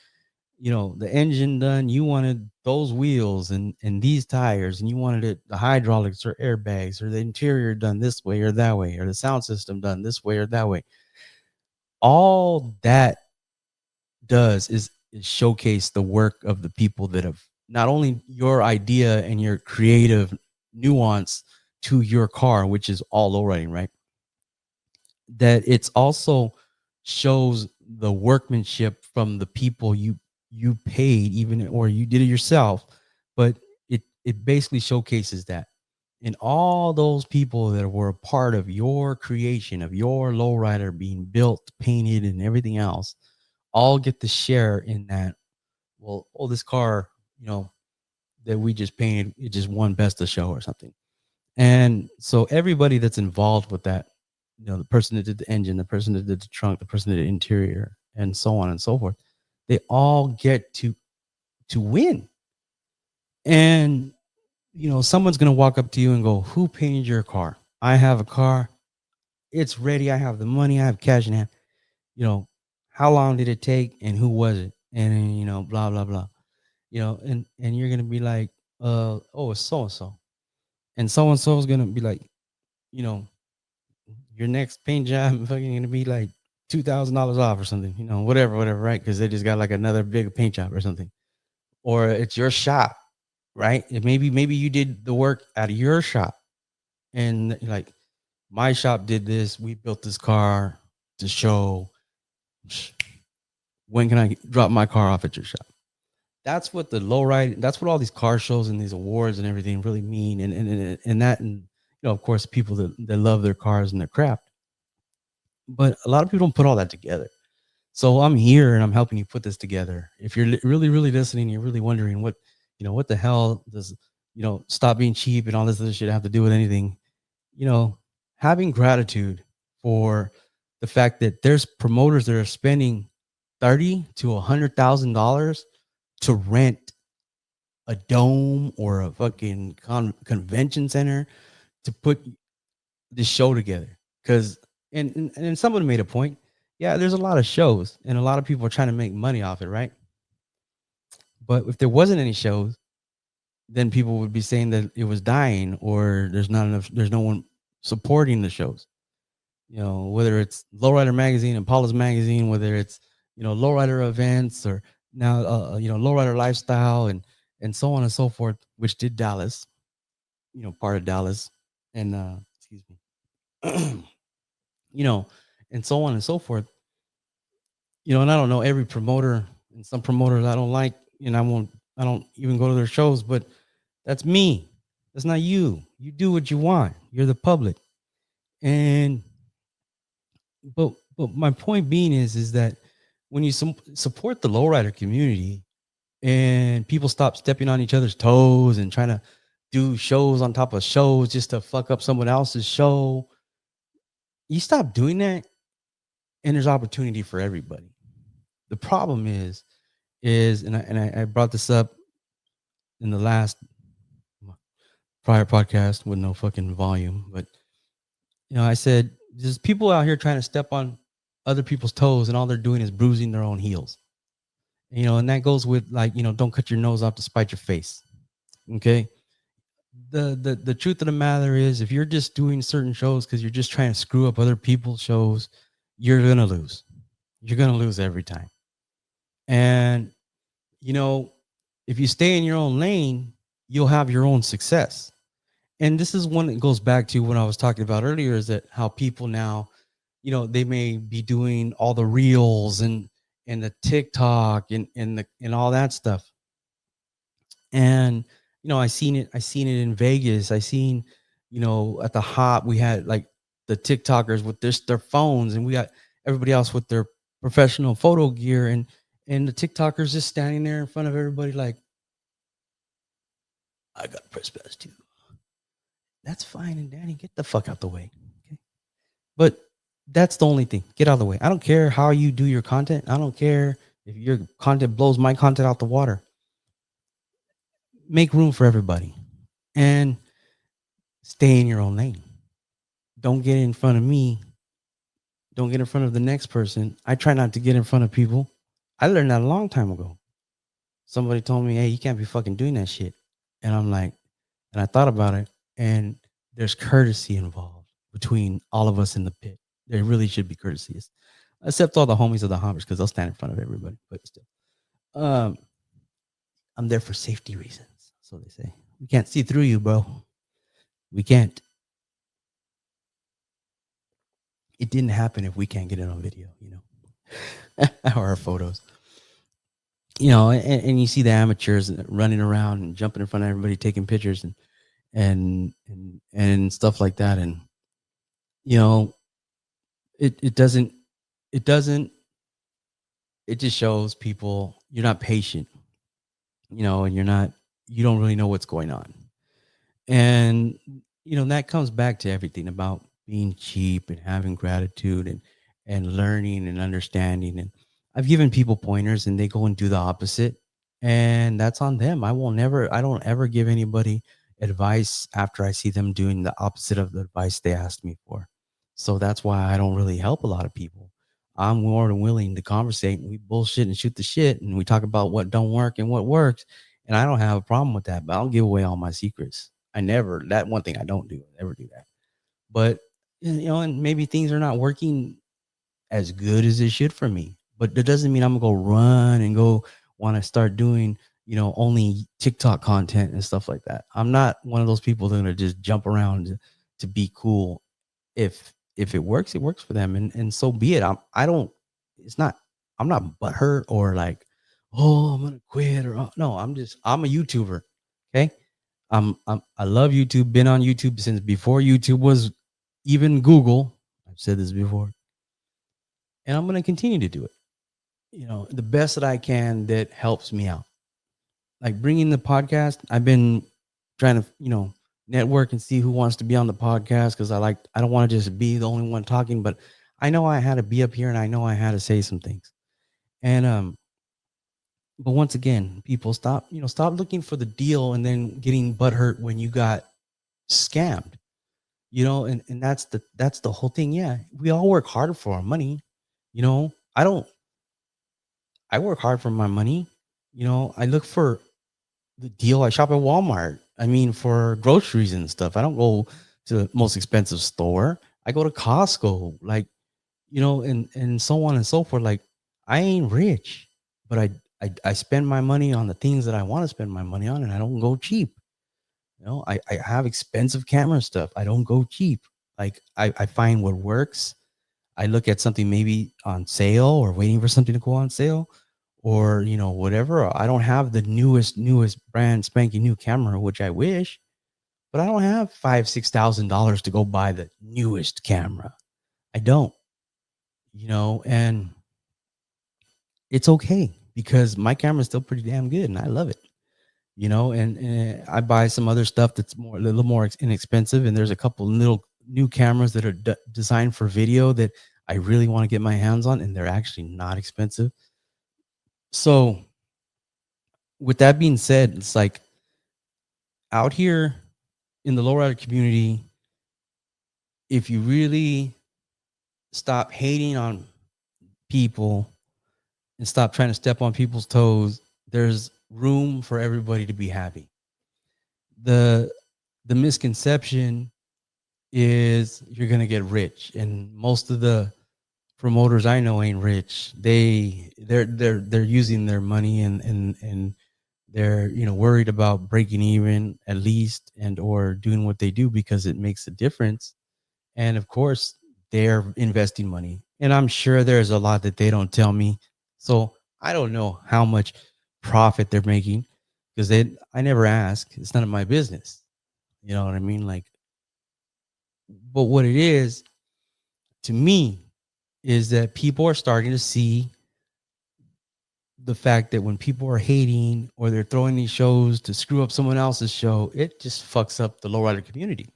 the engine done. You wanted those wheels and these tires, and you wanted it the hydraulics or airbags or the interior done this way or that way, or the sound system done this way or that way. All that does is showcase the work of the people that have not only your idea and your creative nuance to your car, which is all lowriding, right? That it's also shows the workmanship from the people you paid, even or you did it yourself, but it basically showcases that. And all those people that were a part of your creation of your lowrider being built, painted, and everything else all get to share in that. Well, this car, that we just painted, it just won best of show or something. And so everybody that's involved with that, the person that did the engine, the person that did the trunk, the person that did the interior, and so on and so forth, they all get to win. And someone's gonna walk up to you and go, "Who painted your car?" I have a car. It's ready. I have the money. I have cash in hand. How long did it take and who was it? And blah blah blah. And you're gonna be like, oh, it's so and so is gonna be like, you know, your next paint job fucking gonna be like $2,000 off or something, whatever, right? Because they just got like another big paint job or something, or it's your shop, right? And maybe you did the work out of your shop, and like my shop did this. We built this car to show. When can I drop my car off at your shop? That's what the low ride. That's what all these car shows and these awards and everything really mean. And that, and of course, people that love their cars and their craft. But a lot of people don't put all that together. So I'm here and I'm helping you put this together. If you're really, really listening, you're really wondering what the hell does, stop being cheap and all this other shit have to do with anything. Having gratitude for the fact that there's promoters that are spending $30,000 to $100,000 to rent a dome or a fucking convention center to put this show together. Because and someone made a point. Yeah, there's a lot of shows and a lot of people are trying to make money off it, right? But if there wasn't any shows, then people would be saying that it was dying or there's no one supporting the shows. Whether it's Lowrider Magazine and Paula's Magazine, whether it's, Lowrider events or now, Lowrider Lifestyle and so on and so forth, which did Dallas, part of Dallas and, excuse me, and so on and so forth, and I don't know every promoter, and some promoters I don't like, and I don't even go to their shows, but that's me. That's not you. You do what you want. You're the public. And, but my point being is that when you support the lowrider community and people stop stepping on each other's toes and trying to do shows on top of shows just to fuck up someone else's show, you stop doing that and there's opportunity for everybody. The problem is and I brought this up in the last prior podcast with no fucking volume, but I said there's people out here trying to step on other people's toes and all they're doing is bruising their own heels. And that goes with like, don't cut your nose off to spite your face. Okay. The truth of the matter is if you're just doing certain shows because you're just trying to screw up other people's shows, you're gonna lose. You're gonna lose every time. And if you stay in your own lane, you'll have your own success. And this is one that goes back to what I was talking about earlier, is that how people now, they may be doing all the reels and the TikTok and all that stuff. And I seen it in Vegas. I seen, at the hop we had like the TikTokers with their phones, and we got everybody else with their professional photo gear, and the TikTokers just standing there in front of everybody like, I got press pass too. That's fine and Danny, get the fuck out the way. Okay. But that's the only thing. Get out of the way. I don't care how you do your content. I don't care if your content blows my content out the water. Make room for everybody and stay in your own lane. Don't get in front of me. Don't get in front of the next person. I try not to get in front of people. I learned that a long time ago. Somebody told me, hey, you can't be fucking doing that shit. And I'm like, and I thought about it, and there's courtesy involved between all of us in the pit. There really should be courtesy, except all the homies of the hoppers, because they'll stand in front of everybody. But still, I'm there for safety reasons. So they say, we can't see through you, bro. We can't. It didn't happen if we can't get it on video, or our photos. And you see the amateurs running around and jumping in front of everybody, taking pictures and stuff like that. And it doesn't it just shows people you're not patient, and you don't really know what's going on. And that comes back to everything about being cheap and having gratitude and learning and understanding. And I've given people pointers and they go and do the opposite, and that's on them. I don't ever give anybody advice after I see them doing the opposite of the advice they asked me for. So that's why I don't really help a lot of people. I'm more than willing to conversate, and we bullshit and shoot the shit, and we talk about what don't work and what works. And I don't have a problem with that, but I don't give away all my secrets. That one thing I don't do, I never do that. But, and maybe things are not working as good as it should for me, but that doesn't mean I'm going to go run and go want to start doing, only TikTok content and stuff like that. I'm not one of those people that are going to just jump around to be cool. If it works for them, and so be it. I'm not butthurt or like, oh, I'm gonna quit, or no, I'm a YouTuber. Okay. I love YouTube, been on YouTube since before YouTube was even Google. I've said this before, and I'm gonna continue to do it, the best that I can that helps me out. Like bringing the podcast, I've been trying to, network and see who wants to be on the podcast, because I don't want to just be the only one talking, but I know I had to be up here and I know I had to say some things. And but once again, people stop looking for the deal and then getting butthurt when you got scammed. And that's the whole thing. Yeah, we all work hard for our money. I work hard for my money. I look for the deal. I shop at Walmart. I mean, for groceries and stuff. I don't go to the most expensive store. I go to Costco, like, and so on and so forth. Like, I ain't rich, but I spend my money on the things that I want to spend my money on, and I don't go cheap. I have expensive camera stuff. I don't go cheap. Like, I find what works. I look at something maybe on sale or waiting for something to go on sale, or whatever. I don't have the newest brand spanking new camera, which I wish, but I don't have $5,000-6,000 to go buy the newest camera. I don't, and it's okay, because my camera is still pretty damn good and I love it. And I buy some other stuff that's a little more inexpensive, and there's a couple little new cameras that are designed for video that I really want to get my hands on, and they're actually not expensive. So with that being said, it's like, out here in the lowrider community, if you really stop hating on people and stop trying to step on people's toes, there's room for everybody to be happy. The misconception is you're gonna get rich, and most of the promoters I know ain't rich. They're using their money and They're, worried about breaking even at least, and or doing what they do because it makes a difference. And of course, they're investing money. And I'm sure there's a lot that they don't tell me. So I don't know how much profit they're making, because I never ask. It's none of my business. You know what I mean? Like, but what it is to me is that people are starting to see the fact that when people are hating or they're throwing these shows to screw up someone else's show, it just fucks up the lowrider community.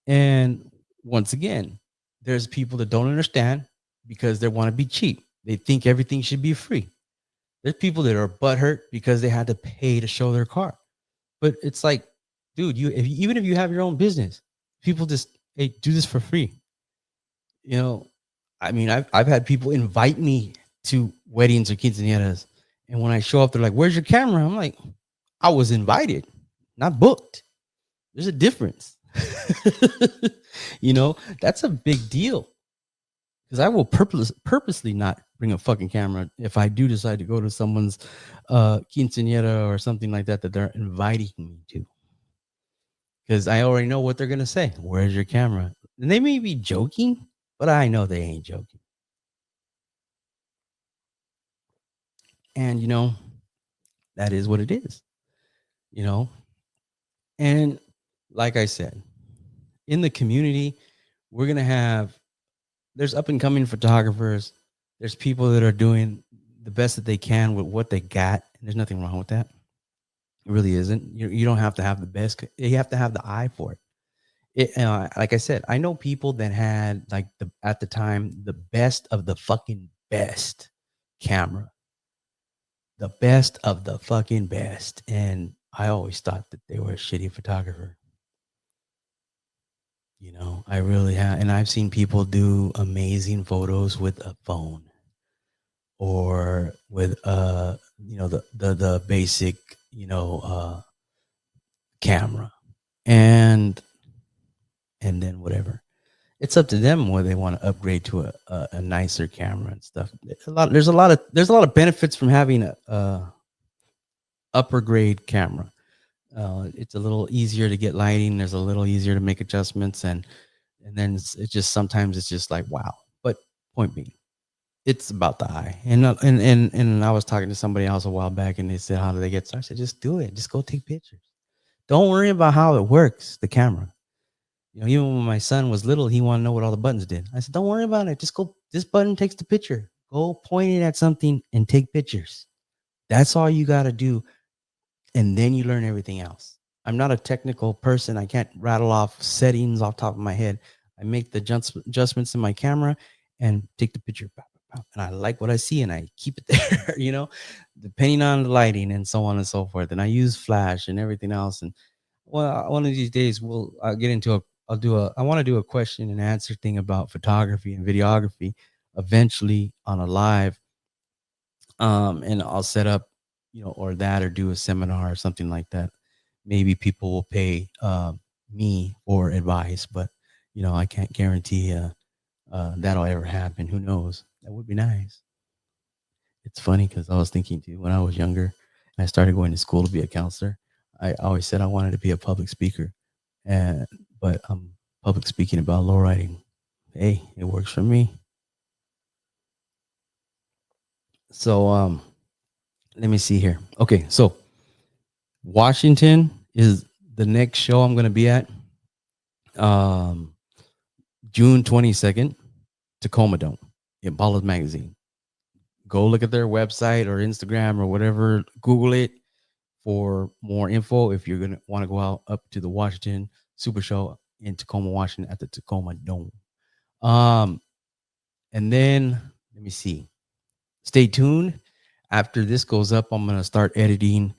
And once again, there's people that don't understand because they want to be cheap. They think everything should be free. There's people that are butthurt because they had to pay to show their car. But it's like, dude, even if you have your own business, people just, hey, do this for free. You know, I mean, I've had people invite me to weddings or quinceañeras, and when I show up, they're like, "Where's your camera?" I'm like, "I was invited, not booked." There's a difference. That's a big deal, because I will purposely not bring a fucking camera if I do decide to go to someone's quinceañera or something like that they're inviting me to, because I already know what they're gonna say. Where's your camera? And they may be joking, but I know they ain't joking. And that is what it is. You know, and like I said, in the community, we're gonna have there's up and coming photographers. There's people that are doing the best that they can with what they got, and there's nothing wrong with that. It really isn't. You don't have to have the best. You have to have the eye for it. Like I said, I know people that had like at the time the best of the fucking best camera, the best of the fucking best, and I always thought that they were a shitty photographer. I really have, and I've seen people do amazing photos with a phone or with the basic camera, and then whatever. It's up to them whether they want to upgrade to a nicer camera and stuff. There's a lot of benefits from having a upper grade camera. It's a little easier to get lighting. There's a little easier to make adjustments, and then it's just sometimes it's just like wow. But point being, it's about the eye. And I was talking to somebody else a while back, and they said, "How do they get started?" I said, "Just do it. Just go take pictures. Don't worry about how it works. The camera. Even when my son was little, he wanted to know what all the buttons did. I said, don't worry about it. Just go. This button takes the picture. Go point it at something and take pictures. That's all you got to do, and then you learn everything else. I'm not a technical person. I can't rattle off settings off the top of my head. I make the adjustments in my camera and take the picture. And I like what I see, and I keep it there, depending on the lighting and so on and so forth. And I use flash and everything else. And well, one of these days I'll get into I want to do a question and answer thing about photography and videography eventually on a live. And I'll set up, or do a seminar or something like that. Maybe people will pay me for advice, but I can't guarantee that'll ever happen. Who knows? That would be nice. It's funny because I was thinking too, when I was younger and I started going to school to be a counselor, I always said I wanted to be a public speaker. But I'm public speaking about low riding. Hey, it works for me. So let me see here. Okay, so Washington is the next show I'm gonna be at. June 22nd, Tacoma Dome, Impala's magazine. Go look at their website or Instagram or whatever, Google it for more info if you're going to want to go out up to the Washington Super Show in Tacoma, Washington at the Tacoma Dome. And then let me see. Stay tuned. After this goes up, I'm going to start editing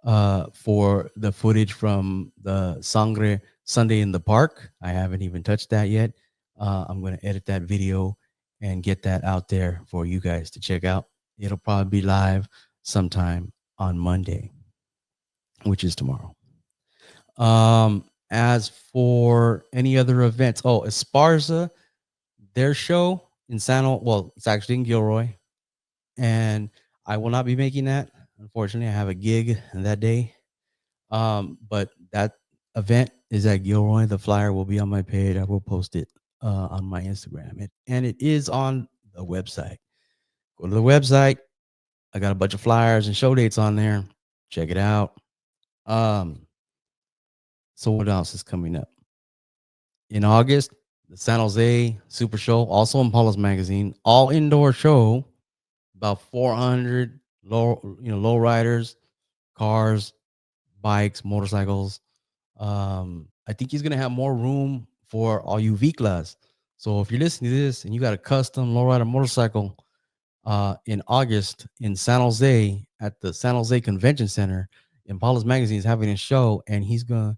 for the footage from the Sangre Sunday in the Park. I haven't even touched that yet. I'm going to edit that video and get that out there for you guys to check out. It'll probably be live sometime on Monday, which is tomorrow. As for any other events, Esparza, their show in it's actually in Gilroy, and I will not be making that. Unfortunately, I have a gig that day. But that event is at Gilroy. The flyer will be on my page. I will post it on my Instagram. And it is on the website. Go to the website. I got a bunch of flyers and show dates on there. Check it out. Um, so what else is coming up? In August, the San Jose Super Show, also in Paula's magazine, all indoor show, about 400 low riders, cars, bikes, motorcycles. I think he's gonna have more room for all you V class. So if you're listening to this and you got a custom lowrider motorcycle, in August in San Jose at the San Jose Convention Center, Impala's Magazine is having a show, and he's going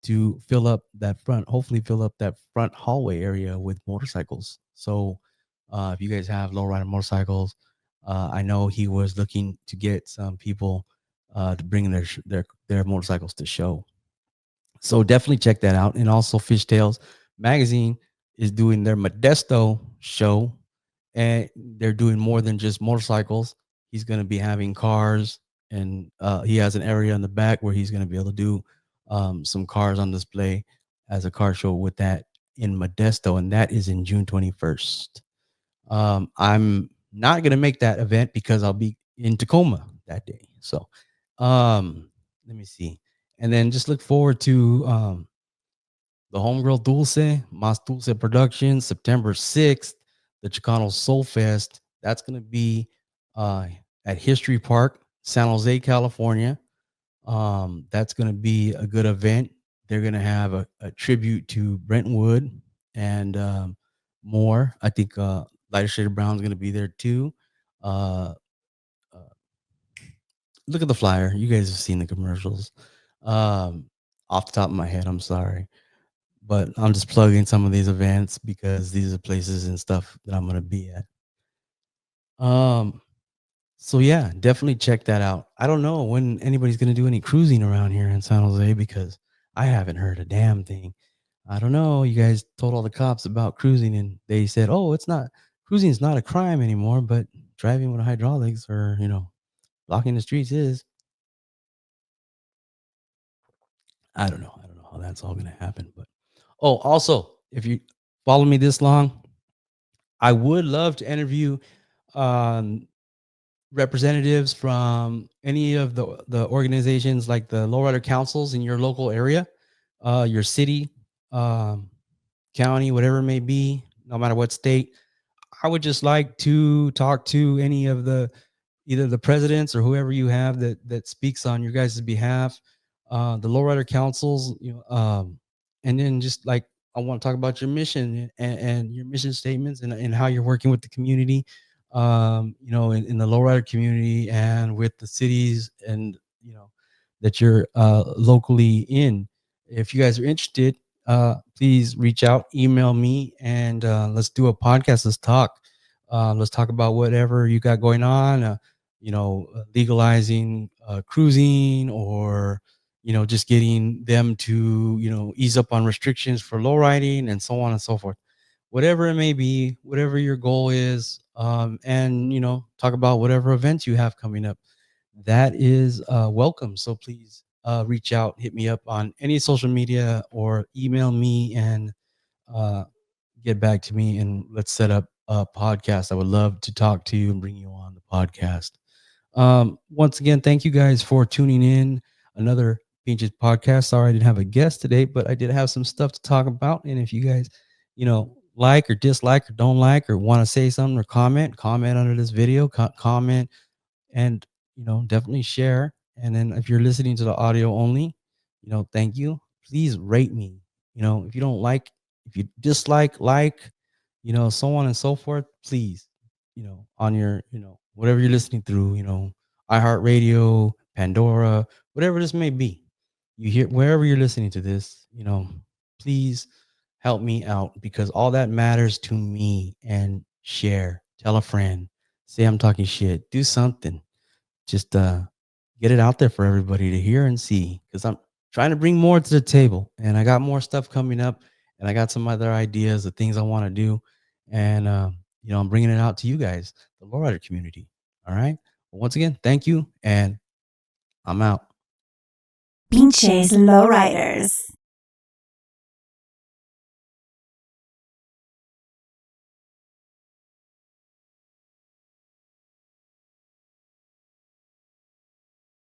to fill up that front, hopefully fill up that front hallway area with motorcycles. So if you guys have lowrider motorcycles, I know he was looking to get some people to bring their motorcycles to show. So definitely check that out. And also Fishtails Magazine is doing their Modesto show, and they're doing more than just motorcycles. He's going to be having cars, and he has an area in the back where he's going to be able to do some cars on display as a car show with that in Modesto, and that is in June 21st. I'm not going to make that event because I'll be in Tacoma that day. So let me see. And then just look forward to the Homegirl Dulce, Mas Dulce Productions, September 6th, the Chicano Soul Fest. That's going to be at History Park, San Jose, California. That's going to be a good event. They're going to have a tribute to Brentwood and more. I think Lighter Shade Brown's going to be there too. Uh, uh, Look at the flyer. You guys have seen the commercials. Um, Off the top of my head, I'm sorry, but I'm just plugging some of these events because these are places and stuff that I'm gonna be at. Um, so yeah, definitely check that out. I don't know when anybody's gonna do any cruising around here in San Jose because I haven't heard a damn thing. I don't know. You guys told all the cops about cruising and they said, "Oh, it's not cruising is not a crime anymore, but driving with hydraulics or blocking the streets is." I don't know. I don't know how that's all gonna happen, but oh, also, if you follow me this long, I would love to interview um, representatives from any of the organizations like the lowrider councils in your local area, your city, um, county, whatever it may be, no matter what state. I would just like to talk to any of the either the presidents or whoever you have that speaks on your guys' behalf, the lowrider councils, and then just like I want to talk about your mission and your mission statements and how you're working with the community, in the lowrider community and with the cities and that you're locally in. If you guys are interested, please reach out, email me, and let's do a podcast. Let's talk. Let's talk about whatever you got going on. Legalizing cruising, or just getting them to ease up on restrictions for low riding and so on and so forth. Whatever it may be, whatever your goal is, and talk about whatever events you have coming up. That is welcome. So please reach out, hit me up on any social media, or email me and uh, get back to me, and let's set up a podcast. I would love to talk to you and bring you on the podcast. Once again, thank you guys for tuning in. Another Pinches podcast. Sorry I didn't have a guest today, but I did have some stuff to talk about. And if you guys, like or dislike or don't like or want to say something or comment under this video, comment, and definitely share. And then if you're listening to the audio only, thank you. Please rate me. If you don't like, if you dislike, so on and so forth, please, on your, whatever you're listening through, iHeartRadio, Pandora, whatever this may be, you hear wherever you're listening to this, please help me out because all that matters to me. And share, tell a friend, say I'm talking shit, do something, just get it out there for everybody to hear and see, because I'm trying to bring more to the table, and I got more stuff coming up, and I got some other ideas of things I want to do, and I'm bringing it out to you guys, the lowrider community. All right, well, once again, thank you, and I'm out. Pinches Lowriders.